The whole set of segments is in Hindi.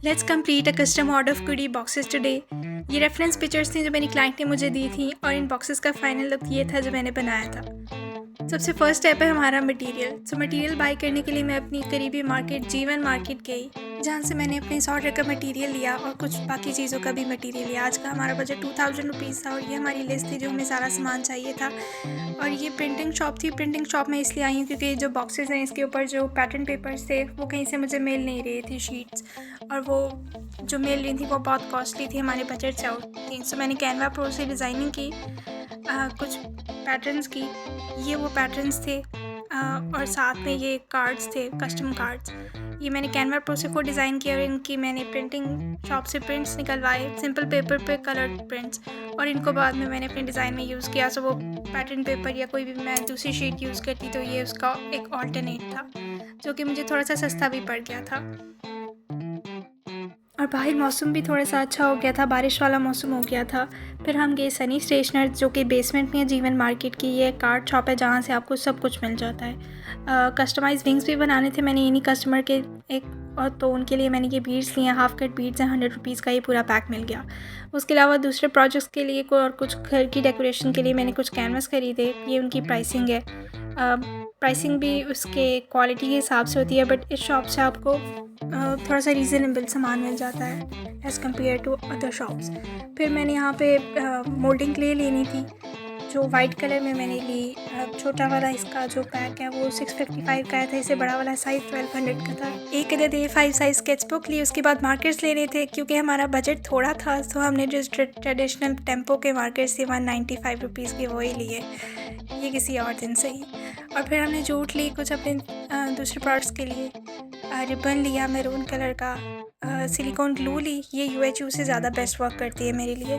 Let's complete a custom order of goody boxes today. ये रेफरेंस पिक्चर्स थी जो मेरी क्लाइंट ने मुझे दी थी और इन बॉक्सेस का फाइनल लुक ये था जो मैंने बनाया था। सबसे फर्स्ट स्टेप है हमारा मटेरियल। मटेरियल बाय करने के लिए मैं अपनी करीबी मार्केट जीवन मार्केट गई, जहाँ से मैंने अपने इस ऑर्डर का मटेरियल लिया और कुछ बाकी चीज़ों का भी मटेरियल लिया। आज का हमारा बजट 2000 रुपीज़ था और ये हमारी लिस्ट थी जो हमें सारा सामान चाहिए था। और ये प्रिंटिंग शॉप थी। प्रिंटिंग शॉप में इसलिए आई हूँ क्योंकि जो बॉक्सेस हैं इसके ऊपर जो पैटर्न पेपर्स थे वो कहीं से मुझे मिल नहीं रहे थे शीट्स, और वो जो मिल रही थी वो बहुत कॉस्टली थी, हमारे बजट से आउट थी। सो मैंने कैनवा प्रो से डिज़ाइनिंग की कुछ पैटर्न्स की। ये वो पैटर्न्स थे और साथ में ये कार्ड्स थे, कस्टम कार्ड्स। ये मैंने कैनवा प्रो से खुद डिज़ाइन किया और इनकी मैंने प्रिंटिंग शॉप से प्रिंट्स निकलवाए, सिंपल पेपर पे कलर्ड प्रिंट्स, और इनको बाद में मैंने अपने डिज़ाइन में यूज़ किया। सो वो पैटर्न पेपर या कोई भी मैं दूसरी शीट यूज़ करती तो ये उसका एक ऑल्टरनेट था, जो कि मुझे थोड़ा सा सस्ता भी पड़ गया था। और बाहर मौसम भी थोड़ा सा अच्छा हो गया था, बारिश वाला मौसम हो गया था। फिर हम गए सनी स्टेशनर, जो कि बेसमेंट में है जीवन मार्केट की। ये कार्ड शॉप है जहाँ से आपको सब कुछ मिल जाता है। कस्टमाइज विंग्स भी बनाने थे मैंने इन्हीं कस्टमर के एक, और तो उनके लिए मैंने ये बीड्स लिए हैं, हाफ कट बीड्स हैं, 100 रुपीज़ का ये पूरा पैक मिल गया। उसके अलावा दूसरे प्रोजेक्ट्स के लिए और कुछ घर की डेकोरेशन के लिए मैंने कुछ कैनवस खरीदे। ये उनकी प्राइसिंग है। प्राइसिंग भी उसके क्वालिटी के हिसाब से होती है, बट इस शॉप से आपको थोड़ा सा रीज़नेबल सामान मिल जाता है as compare to other shops. फिर मैंने यहाँ पे मोल्डिंग क्ले लेनी थी, जो वाइट कलर में मैंने ली। छोटा वाला इसका जो पैक है वो 655 का था, इसे बड़ा वाला साइज़ 1200 का था। एक अदद A5 साइज़ स्केचबुक ली। उसके बाद मार्कर्स लेने थे क्योंकि हमारा बजट थोड़ा था, तो हमने जो ट्रेडिशनल टेम्पो के मार्कर्स थे 195 रुपीज़ के वही लिए, ये किसी और दिन से ही। और फिर हमने जूट ली कुछ अपने दूसरे प्रोडक्ट्स के लिए। रिबन लिया मैरून कलर का। सिलिकॉन ग्लू ली, ये UHU से ज़्यादा बेस्ट वर्क करती है मेरे लिए।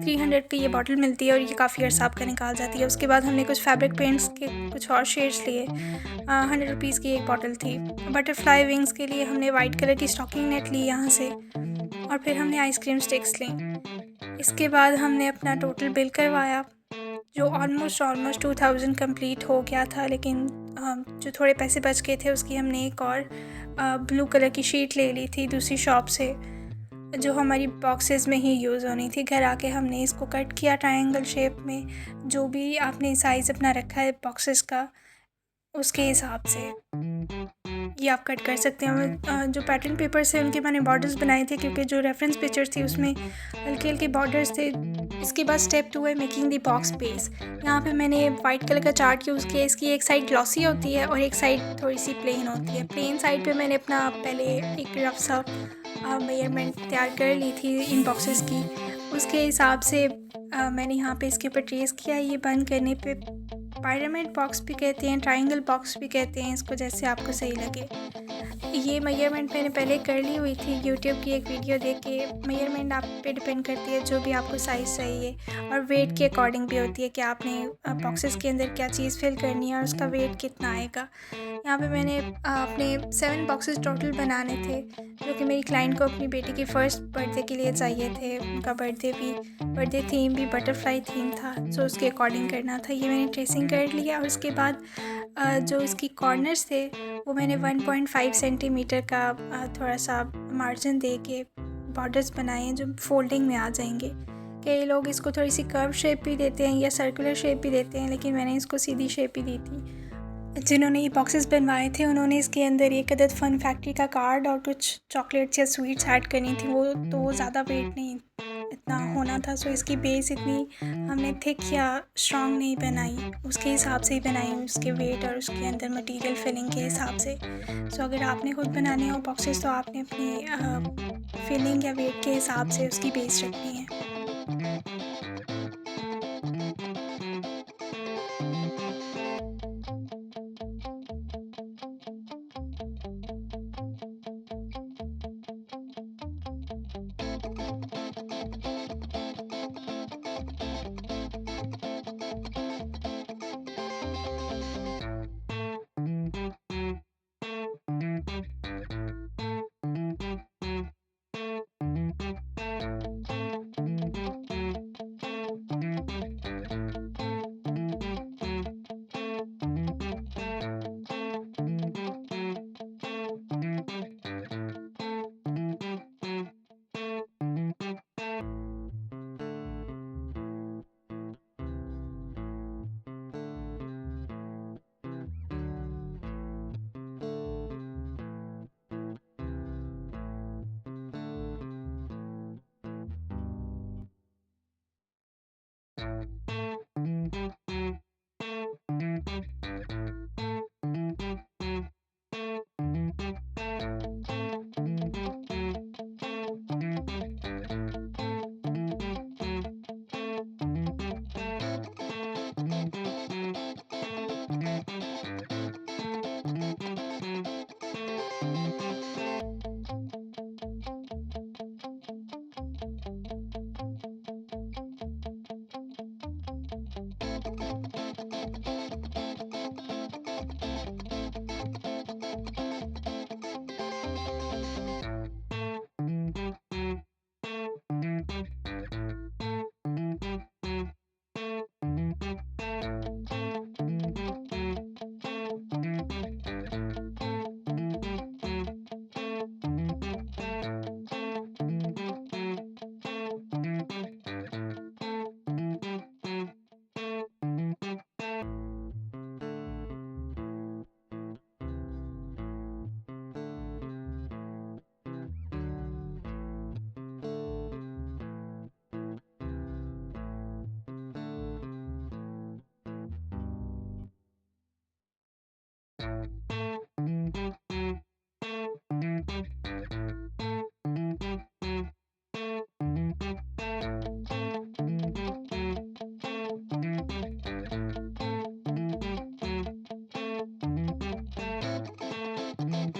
300 की ये बॉटल मिलती है और ये काफ़ी अर्सा आपका निकाल जाती है। उसके बाद हमने कुछ फैब्रिक पेंट्स के कुछ और शेड्स लिए। 100 रुपीज़ की एक बॉटल थी। बटरफ्लाई विंग्स के लिए हमने वाइट कलर की स्टॉकिंग नेट ली यहाँ से, और फिर हमने आइसक्रीम स्टिक्स ली। इसके बाद हमने अपना टोटल बिल करवाया, जो ऑलमोस्ट 2000 कंप्लीट हो गया था। लेकिन जो थोड़े पैसे बच गए थे उसकी हमने एक और ब्लू कलर की शीट ले ली थी दूसरी शॉप से, जो हमारी बॉक्सेस में ही यूज़ होनी थी। घर आके हमने इसको कट किया ट्रायंगल शेप में। जो भी आपने साइज़ अपना रखा है बॉक्सेस का उसके हिसाब से ये आप कट कर सकते हैं। जो पैटर्न पेपर से उनके मैंने बॉर्डर्स बनाए थे क्योंकि जो रेफरेंस पिक्चर्स थी उसमें हल्के हल्के बॉर्डर्स थे। इसके बाद स्टेप 2 है मेकिंग द बॉक्स बेस। यहाँ पे मैंने वाइट कलर का चार्ट यूज़ किया। इसकी एक साइड ग्लॉसी होती है और एक साइड थोड़ी सी प्लेन होती है। प्लेन साइड पे मैंने अपना पहले एक रफ सा मेजरमेंट तैयार कर ली थी इन बॉक्सेस की। उसके हिसाब से मैंने यहाँ पे इसके ऊपर ट्रेस किया। ये बंद करने पे पिरामिड बॉक्स भी कहते हैं, ट्रायंगल बॉक्स भी कहते हैं इसको, जैसे आपको सही लगे। ये मेजरमेंट मैंने पहले कर ली हुई थी यूट्यूब की एक वीडियो देख के। मेजरमेंट आप पे डिपेंड करती है जो भी आपको साइज़ चाहिए, और वेट के अकॉर्डिंग भी होती है कि आपने बॉक्सेस के अंदर क्या चीज़ फिल करनी है और उसका वेट कितना आएगा। यहाँ पे मैंने अपने 7 बॉक्सेस टोटल बनाने थे, जो कि मेरी क्लाइंट को अपनी बेटी की फ़र्स्ट बर्थडे के लिए चाहिए थे। उनका बर्थडे थीम भी बटरफ्लाई थीम था, सो उसके अकॉर्डिंग करना था। ये मैंने ट्रेसिंग कर लिया। और उसके बाद जो इसकी कॉर्नर्स थे वो मैंने 1.5 सेंटीमीटर का थोड़ा सा मार्जिन दे के बॉर्डर्स बनाए हैं जो फोल्डिंग में आ जाएंगे। कई लोग इसको थोड़ी सी कर्व शेप भी देते हैं या सर्कुलर शेप भी देते हैं, लेकिन मैंने इसको सीधी शेप ही दी थी। जिन्होंने ये बॉक्सेस बनवाए थे उन्होंने इसके अंदर एक अदद फन फैक्ट्री का कार्ड और कुछ चॉकलेट्स या स्वीट्स ऐड करनी थी। वो ज़्यादा वेट नहीं इतना होना था, सो इसकी बेस इतनी हमने थिक या स्ट्रॉन्ग नहीं बनाई, उसके हिसाब से ही बनाई, उसके वेट और उसके अंदर मटेरियल फिलिंग के हिसाब से। सो अगर आपने खुद बनाने हो बॉक्सेस तो आपने अपनी फिलिंग या वेट के हिसाब से उसकी बेस रखनी है।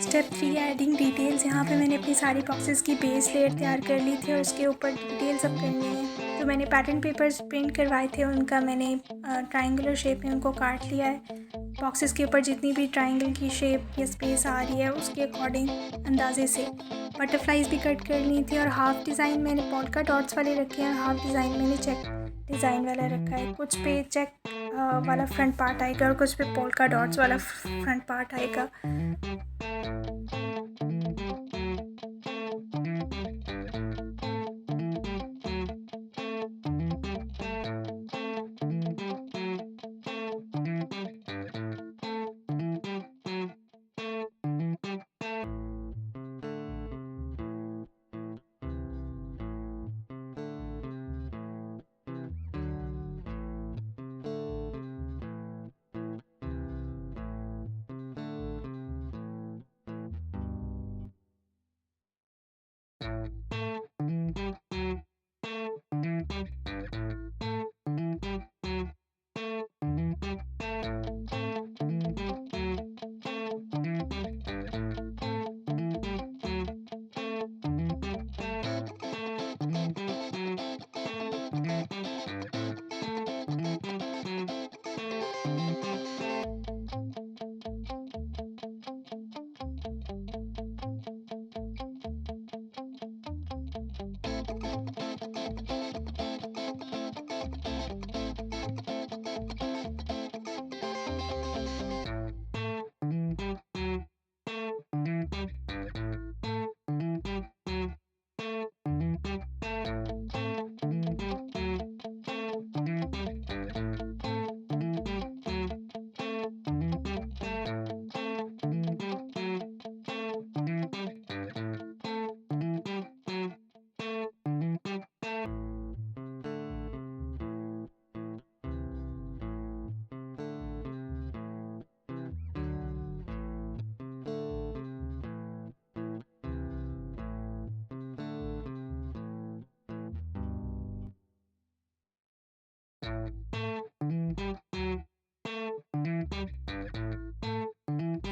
Step 3 adding details. यहाँ पे मैंने अपनी सारी बॉक्सेस की बेस लेयर तैयार कर ली थी और उसके ऊपर डिटेल्स अब करनी है। तो मैंने पैटर्न पेपर्स प्रिंट करवाए थे, उनका मैंने ट्रायंगुलर शेप में उनको काट लिया है। बॉक्सेस के ऊपर जितनी भी ट्रायंगल की शेप या स्पेस आ रही है उसके अकॉर्डिंग अंदाजे से बटरफ्लाइज भी कट करनी थी। और हाफ डिज़ाइन मैंने पोल्का डॉट्स वाले रखे हैं, हाफ डिज़ाइन मैंने चेक डिज़ाइन वाला रखा है। कुछ पे चेक वाला फ्रंट पार्ट आएगा और कुछ पे पोल्का डॉट्स वाला फ्रंट पार्ट आएगा।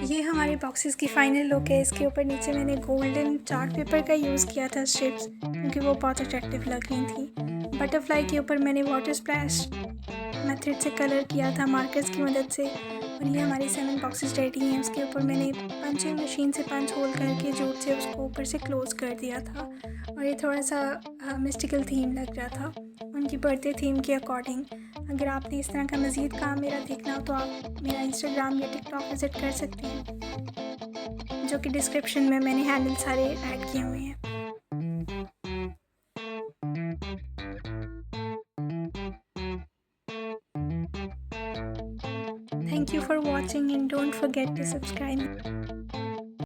ये हमारे बॉक्सेस की फ़ाइनल लुक है। इसके ऊपर नीचे मैंने गोल्डन चार्ट पेपर का यूज़ किया था स्ट्रिप्स, क्योंकि वो बहुत अट्रैक्टिव लग रही थी। बटरफ्लाई के ऊपर मैंने वाटर स्प्लैश मेथड से कलर किया था मार्कर्स की मदद से। और ये हमारी 7 बॉक्सेस रेडी हैं। उसके ऊपर मैंने पंचिंग मशीन से पंच होल करके जूट से उसको ऊपर से क्लोज़ कर दिया था। और ये थोड़ा सा मिस्टिकल थीम लग रहा था उनकी बर्थडे थीम के अकॉर्डिंग। अगर आपने इस तरह का मज़ीद काम मेरा देखना हो तो आप मेरा इंस्टाग्राम या टिकटॉक विज़िट कर सकते हैं, जो कि डिस्क्रिप्शन में मैंने हैंडल सारे ऐड किए हुए हैं। Thank you for watching and don't forget to subscribe.